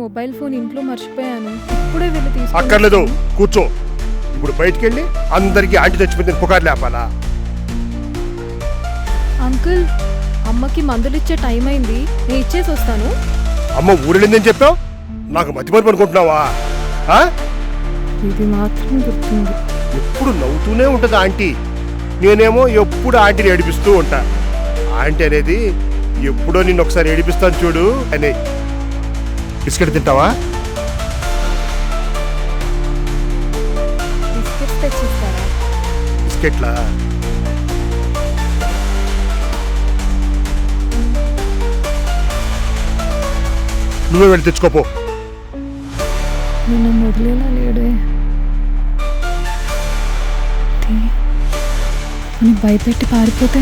Mobile phone ఇంట్లో మర్చిపోయాను. ఇప్పుడే వెళ్ళి తీసుకు. అక్కర్లేదు, కూర్చో. ఇప్పుడు బయటికి వెళ్ళి అందరికి ఆంటీ చచ్చిపోయింది పుకారు లేపాలా? అంకుల్, అమ్మకి మందులు ఇచ్చే టైం అయింది, నేను ఇచ్చేసి వస్తాను. అమ్మ ఊరెళ్ళిందని చెప్పావు, నాకు మతిమరుపు అనుకుంటున్నావా? ఇది మాత్రం గుర్తుంది. ఎప్పుడు నవ్వుతూనే ఉంటుంది ఆంటీ, నేనేమో ఎప్పుడు ఆంటీని ఏడిపిస్తూ ఉంటా. ఆంటీ అనేది ఎప్పుడో నిన్ను ఒకసారి ఏడిపిస్తాను చూడు అని. బిస్కెట్ తింటావా? బిస్కెట్స్ తెచ్చిస్తారా? బిస్కెట్లా? నువ్వే వెళ్ళి తెచ్చుకోపో. నిన్ను వదిలేలా లేడే. భయపెట్టి పారిపోతే